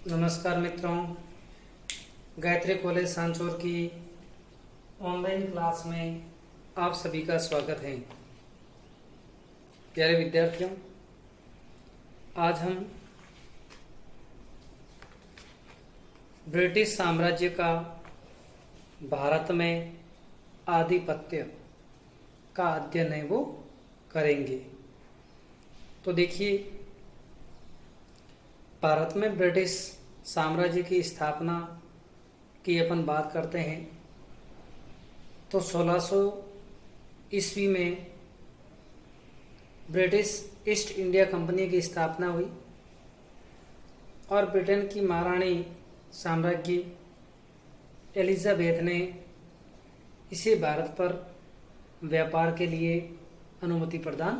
नमस्कार मित्रों, गायत्री कॉलेज सांचौर की ऑनलाइन क्लास में आप सभी का स्वागत है। प्यारे विद्यार्थियों, आज हम ब्रिटिश साम्राज्य का भारत में आधिपत्य का अध्ययन है वो करेंगे। तो देखिए, भारत में ब्रिटिश साम्राज्य की स्थापना की अपन बात करते हैं तो 1600 ईस्वी में ब्रिटिश ईस्ट इंडिया कंपनी की स्थापना हुई और ब्रिटेन की महारानी साम्राज्ञी एलिजाबेथ ने इसे भारत पर व्यापार के लिए अनुमति प्रदान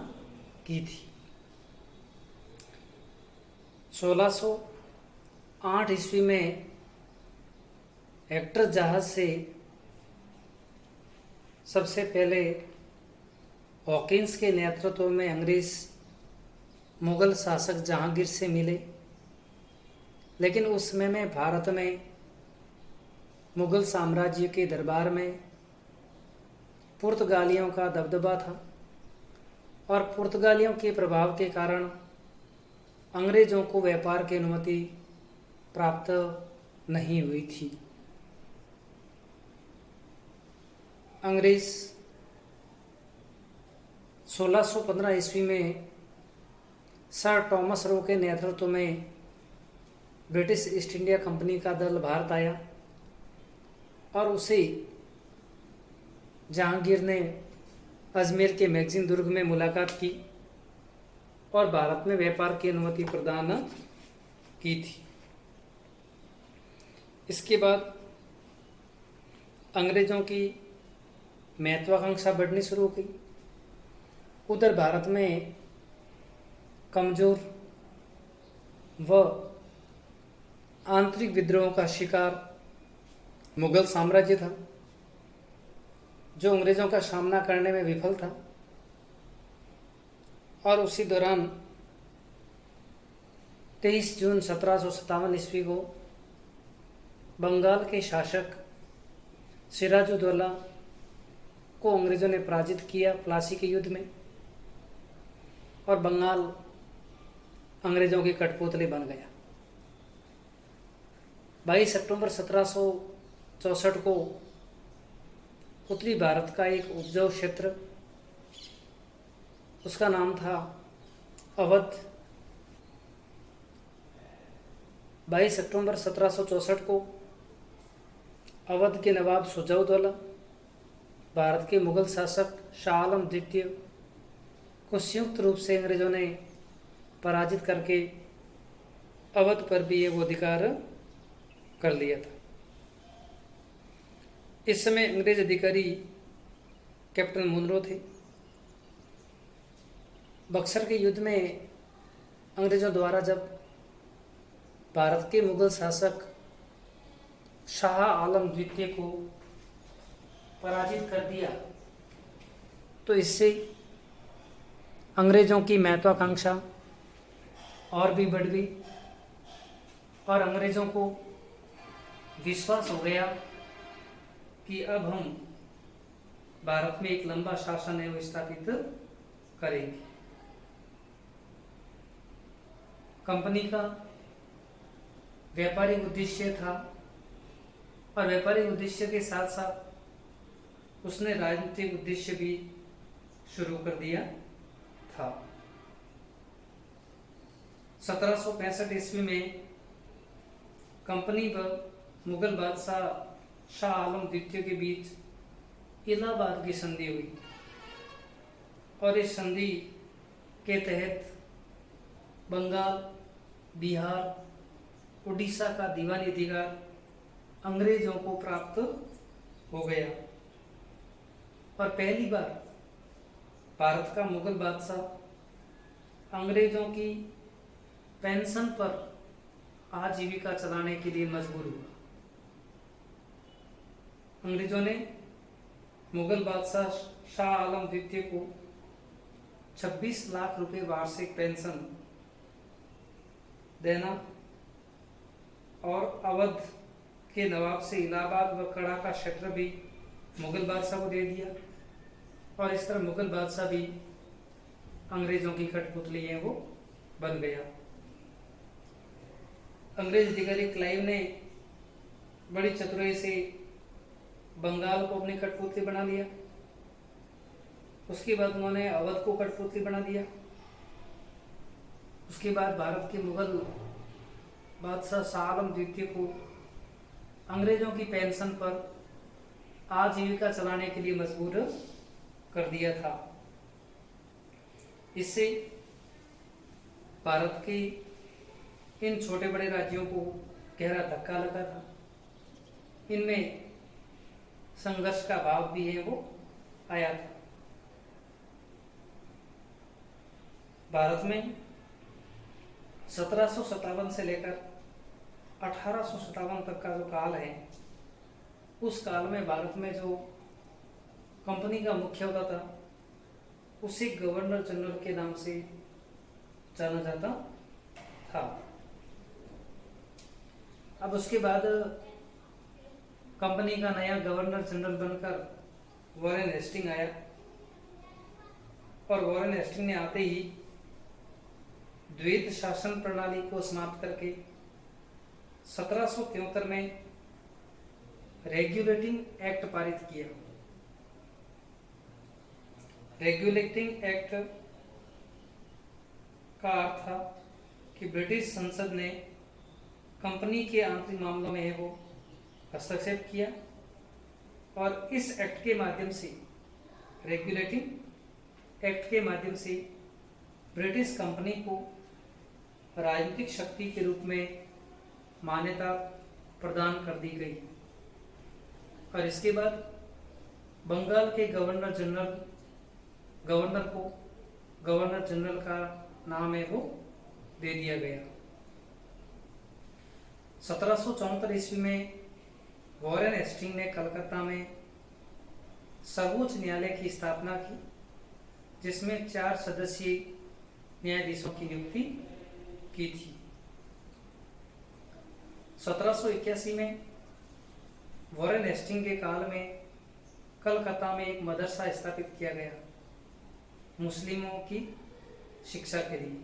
की थी। 1608 ईस्वी में हेक्टर जहाज से सबसे पहले हॉकिंस के नेतृत्व में अंग्रेज मुगल शासक जहांगीर से मिले, लेकिन उस समय में भारत में मुगल साम्राज्य के दरबार में पुर्तगालियों का दबदबा था और पुर्तगालियों के प्रभाव के कारण अंग्रेजों को व्यापार की अनुमति प्राप्त नहीं हुई थी। अंग्रेज 1615 ईस्वी में सर टॉमस रो के नेतृत्व में ब्रिटिश ईस्ट इंडिया कंपनी का दल भारत आया और उसे जहांगीर ने अजमेर के मैगजीन दुर्ग में मुलाकात की और भारत में व्यापार की अनुमति प्रदान की थी। इसके बाद अंग्रेजों की महत्वाकांक्षा बढ़नी शुरू हो गई। उधर भारत में कमजोर व आंतरिक विद्रोह का शिकार मुगल साम्राज्य था, जो अंग्रेजों का सामना करने में विफल था। और उसी दौरान 23 जून 1757 ईस्वी को बंगाल के शासक सिराजुद्दौला को अंग्रेजों ने पराजित किया प्लासी के युद्ध में, और बंगाल अंग्रेजों के कठपुतली बन गया। 22 अक्टूबर 1764 को उत्तरी भारत का एक उपजाऊ क्षेत्र, उसका नाम था अवध, 22 अक्टूबर 1764 को अवध के नवाब शुजाउद्दौला भारत के मुगल शासक शाह आलम द्वितीय को संयुक्त रूप से अंग्रेजों ने पराजित करके अवध पर भी ये वो अधिकार कर लिया था। इस समय अंग्रेज अधिकारी कैप्टन मुनरो थे। बक्सर के युद्ध में अंग्रेजों द्वारा जब भारत के मुगल शासक शाह आलम द्वितीय को पराजित कर दिया, तो इससे अंग्रेजों की महत्वाकांक्षा और भी बढ़ गई और अंग्रेजों को विश्वास हो गया कि अब हम भारत में एक लंबा शासन है वो स्थापित करेंगे। कंपनी का व्यापारिक उद्देश्य था और व्यापारिक उद्देश्य के साथ साथ उसने राजनीतिक उद्देश्य भी शुरू कर दिया था। 1765 ईस्वी में कंपनी व मुगल बादशाह शाह आलम द्वितीय के बीच इलाहाबाद की संधि हुई और इस संधि के तहत बंगाल, बिहार, उड़ीसा का दीवानी अधिकार अंग्रेजों को प्राप्त हो गया और पहली बार भारत का मुगल बादशाह अंग्रेजों की पेंशन पर आजीविका चलाने के लिए मजबूर हुआ। अंग्रेजों ने मुगल बादशाह शाह आलम द्वितीय को 26 लाख रुपए वार्षिक पेंशन देना और अवध के नवाब से इलाहाबाद व कड़ा का क्षेत्र भी मुगल बादशाह को दे दिया। और इस तरह मुगल बादशाह भी अंग्रेजों की कठपुतली है वो बन गया। अंग्रेज अधिकारी क्लाइव ने बड़ी चतुराई से बंगाल को अपनी कठपुतली बना लिया। उसके बाद उन्होंने अवध को कठपुतली बना दिया। उसके बाद भारत के मुगल बादशाह शाह आलम द्वितीय को अंग्रेजों की पेंशन पर आजीविका चलाने के लिए मजबूर कर दिया था। इससे भारत के इन छोटे बड़े राज्यों को गहरा धक्का लगा था। इनमें संघर्ष का भाव भी है वो आया था। भारत में 1757 से लेकर 1857 तक का जो काल है, उस काल में भारत में जो कंपनी का मुख्य होता था उसे गवर्नर जनरल के नाम से जाना जाता था। अब उसके बाद कंपनी का नया गवर्नर जनरल बनकर वॉरेन हेस्टिंग आया और वॉरेन हेस्टिंग ने आते ही द्वैत शासन प्रणाली को समाप्त करके 1773 में रेगुलेटिंग एक्ट पारित किया। रेगुलेटिंग एक्ट का अर्थ था कि ब्रिटिश संसद ने कंपनी के आंतरिक मामलों में है वो हस्तक्षेप किया और इस एक्ट के माध्यम से, रेगुलेटिंग एक्ट के माध्यम से ब्रिटिश कंपनी को राजनीतिक शक्ति के रूप में मान्यता प्रदान कर दी गई। और इसके बाद बंगाल के गवर्नर को गवर्नर जनरल का नाम है वो दे दिया गया। 1774 ईस्वी में वॉरेन हेस्टिंग ने कलकत्ता में सर्वोच्च न्यायालय की स्थापना की, जिसमें 4 सदस्यीय न्यायाधीशों की नियुक्ति की थी। 1781 में वॉरेन हेस्टिंग के काल में कलकत्ता में एक मदरसा स्थापित किया गया मुस्लिमों की शिक्षा के लिए।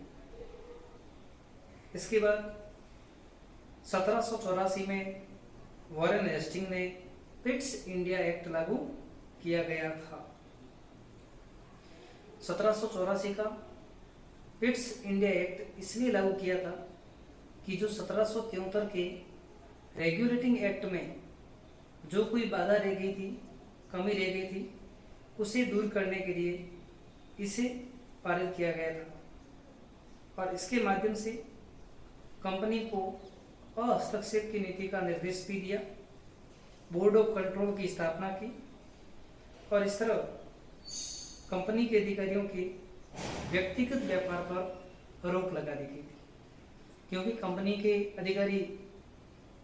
इसके बाद 1784 में वॉरेन हेस्टिंग ने पिट्स इंडिया एक्ट लागू किया गया था। 1784 का पिट्स इंडिया एक्ट इसलिए लागू किया था कि जो 1773 के रेगुलेटिंग एक्ट में जो कोई बाधा रह गई थी, कमी रह गई थी, उसे दूर करने के लिए इसे पारित किया गया था और इसके माध्यम से कंपनी को हस्तक्षेप की नीति का निर्देश भी दिया, बोर्ड ऑफ कंट्रोल की स्थापना की और इस तरह कंपनी के अधिकारियों के व्यक्तिगत व्यापार पर रोक लगा दी गई थी, क्योंकि कंपनी के अधिकारी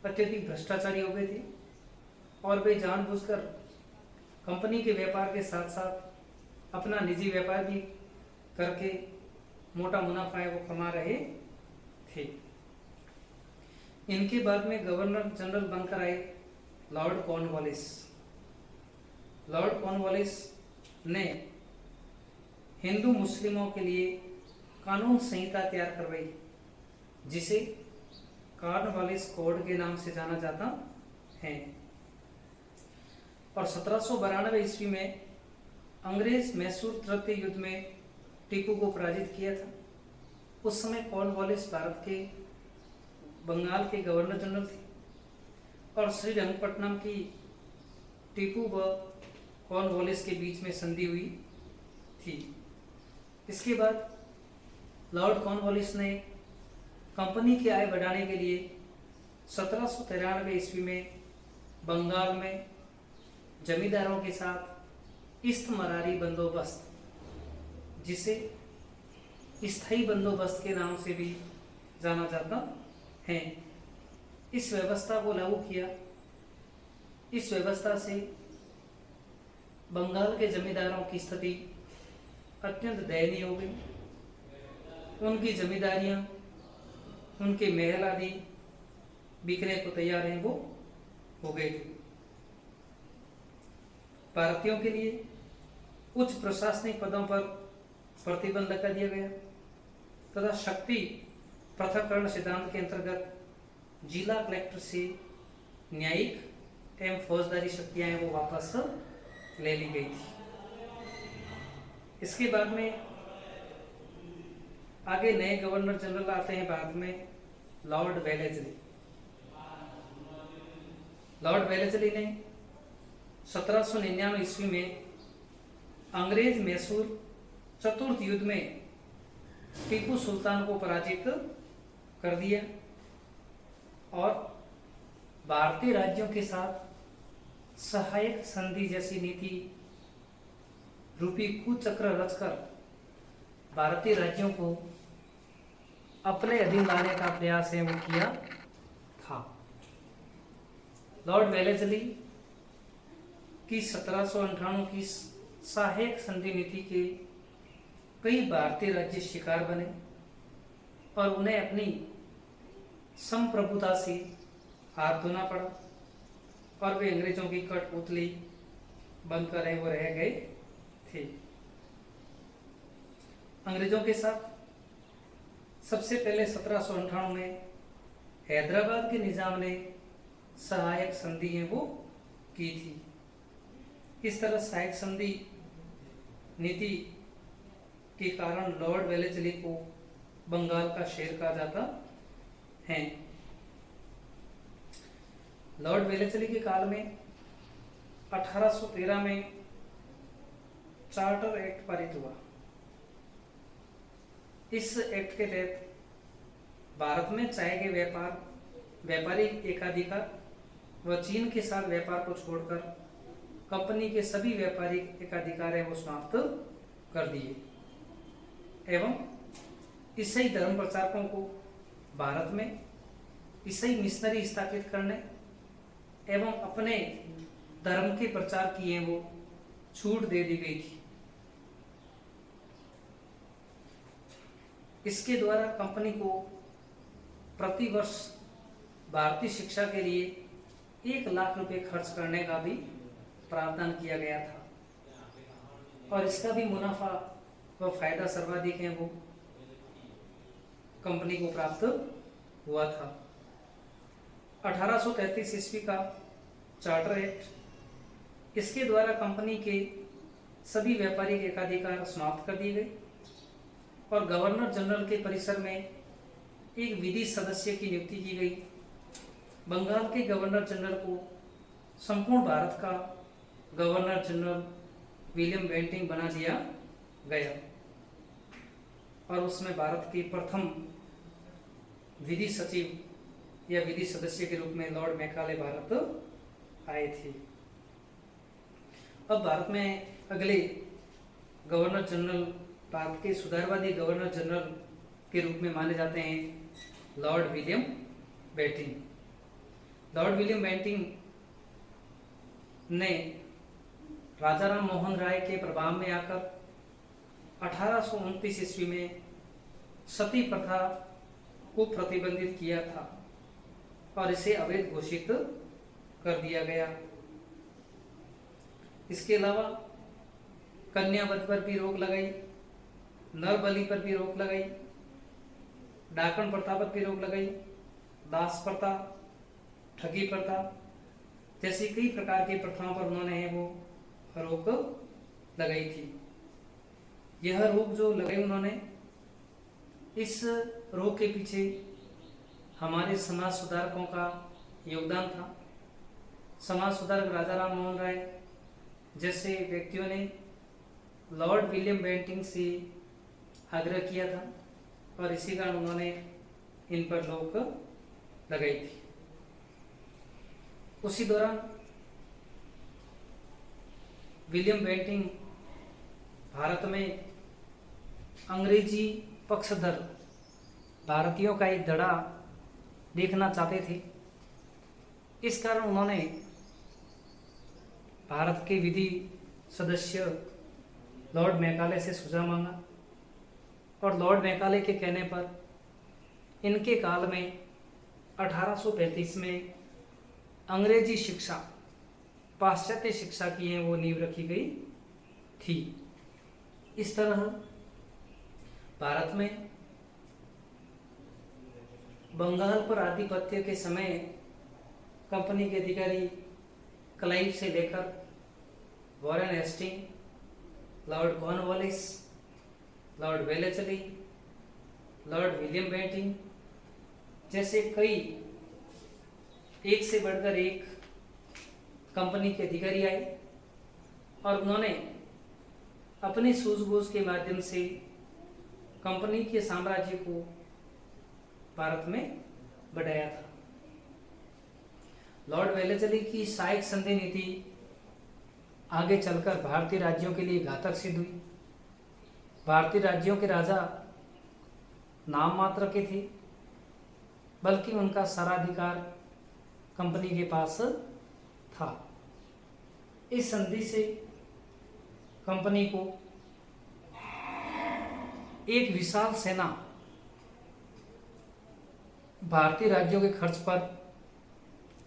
अत्यधिक भ्रष्टाचारी हो गए थे और वे जानबूझकर कंपनी के व्यापार के साथ साथ अपना निजी व्यापार भी करके मोटा मुनाफा है वो कमा रहे थे। इनके बाद में गवर्नर जनरल बनकर आए लॉर्ड कॉर्नवालिस। लॉर्ड कॉर्नवालिस ने हिंदू मुस्लिमों के लिए कानून संहिता तैयार करवाई, जिसे कॉर्नवालिस कोड के नाम से जाना जाता है। और 1792 ईस्वी में अंग्रेज मैसूर तृतीय युद्ध में टीपू को पराजित किया था। उस समय कॉर्नवालिस भारत के बंगाल के गवर्नर जनरल थे और श्रीरंगपट्टनम की टीपू व कॉर्नवालिस के बीच में संधि हुई थी। इसके बाद लॉर्ड कॉर्नवालिस ने कंपनी की आय बढ़ाने के लिए 1793 ईस्वी में बंगाल में जमींदारों के साथ इस्तमरारी बंदोबस्त, जिसे स्थायी बंदोबस्त के नाम से भी जाना जाता है, इस व्यवस्था को लागू किया। इस व्यवस्था से बंगाल के जमींदारों की स्थिति अत्यंत दयनीय हो गई। उनकी जमींदारियां, उनके महल आदि बिकने को तैयार हैं वो हो गए थे। भारतीयों के लिए उच्च प्रशासनिक पदों पर प्रतिबंध लगा दिया गया तथा शक्ति पृथक्करण सिद्धांत के अंतर्गत जिला कलेक्टर से न्यायिक एवं फौजदारी शक्तियां वो वापस ले ली गई थी। इसके बाद में आगे नए गवर्नर जनरल आते हैं भारत में, लॉर्ड वेलेस्ली। लॉर्ड वेलेस्ली ने 1799 ईस्वी में अंग्रेज मैसूर चतुर्थ युद्ध में टीपू सुल्तान को पराजित कर दिया और भारतीय राज्यों के साथ सहायक संधि जैसी नीति रूपी कुचक्र रचकर भारतीय राज्यों को अपने अधीन लाने का प्रयास है वो किया था। लॉर्ड वेलेस्ली की 1798 की सहायक संधि नीति के कई भारतीय राज्य शिकार बने और उन्हें अपनी संप्रभुता से हाथ धोना पड़ा और वे अंग्रेजों की कठपुतली बनकर वो रह गए थे। अंग्रेजों के साथ सबसे पहले 1798 में हैदराबाद के निजाम ने सहायक संधि वो की थी। इस तरह सहायक संधि नीति के कारण लॉर्ड वेलेस्ली को बंगाल का शेर कहा जाता है। लॉर्ड वेलेस्ली के काल में 1813 में चार्टर एक्ट पारित हुआ। इस एक्ट के तहत भारत में चाय के व्यापारिक एकाधिकार व चीन के साथ व्यापार को छोड़कर कंपनी के सभी व्यापारिक एकाधिकार वो समाप्त कर दिए एवं ईसाई धर्म प्रचारकों को भारत में ईसाई मिशनरी स्थापित करने एवं अपने धर्म के प्रचार की वो छूट दे दी गई थी। इसके द्वारा कंपनी को प्रति वर्ष भारतीय शिक्षा के लिए 1 लाख रुपए खर्च करने का भी प्रावधान किया गया था और इसका भी मुनाफा व फायदा सर्वाधिक है वो कंपनी को प्राप्त हुआ था। 1833 ईस्वी का चार्टर एक्ट, इसके द्वारा कंपनी के सभी व्यापारिक एकाधिकार समाप्त कर दिए गए और गवर्नर जनरल के परिसर में एक विधि सदस्य की नियुक्ति की गई। बंगाल के गवर्नर जनरल को संपूर्ण भारत का गवर्नर जनरल विलियम बेंटिंग बना दिया गया और उसमें भारत के प्रथम विधि सचिव या विधि सदस्य के रूप में लॉर्ड मैकाले भारत आए थे। अब भारत में अगले गवर्नर जनरल भारत के सुधारवादी गवर्नर जनरल के रूप में माने जाते हैं Lord William Bentinck. Lord William Bentinck ने राजा राम मोहन राय के प्रभाव में आकर 1829 ईस्वी में सती प्रथा को प्रतिबंधित किया था और इसे अवैध घोषित कर दिया गया। इसके अलावा कन्यावध पर भी रोक लगाई, नर बलि पर भी रोक लगाई, डाकन प्रथा पर भी रोक लगाई, दास प्रथा, ठगी प्रथा जैसी कई प्रकार की प्रथाओं पर उन्होंने वो रोक लगाई थी। यह रोक जो लगाई उन्होंने, इस रोक के पीछे हमारे समाज सुधारकों का योगदान था। समाज सुधारक राजा राम मोहन राय जैसे व्यक्तियों ने लॉर्ड विलियम बेंटिंग से आग्रह किया था और इसी कारण उन्होंने इन पर रोक लगाई थी। उसी दौरान विलियम बेंटिंग भारत में अंग्रेजी पक्षधर भारतीयों का एक धड़ा देखना चाहते थे। इस कारण उन्होंने भारत के विधि सदस्य लॉर्ड मैकाले से सुझाव मांगा और लॉर्ड मैकाले के कहने पर इनके काल में 1835 में अंग्रेजी शिक्षा, पाश्चात्य शिक्षा की है वो नींव रखी गई थी। इस तरह भारत में बंगाल पर आधिपत्य के समय कंपनी के अधिकारी क्लाइव से लेकर Warren Hastings, Lord Cornwallis, Lord Wellesley, Lord William Bentinck जैसे कई एक से बढ़कर एक कंपनी के अधिकारी आए और उन्होंने अपनी सूझबूझ के माध्यम से कंपनी के साम्राज्य को भारत में बढ़ाया था। लॉर्ड वेलेस्ली की सहायक संधि नीति आगे चलकर भारतीय राज्यों के लिए घातक सिद्ध हुई। भारतीय राज्यों के राजा नाम मात्र के थे, बल्कि उनका सराधिकार कंपनी के पास था। इस संधि से कंपनी को एक विशाल सेना भारतीय राज्यों के खर्च पर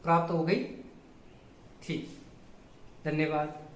प्राप्त हो गई थी। धन्यवाद।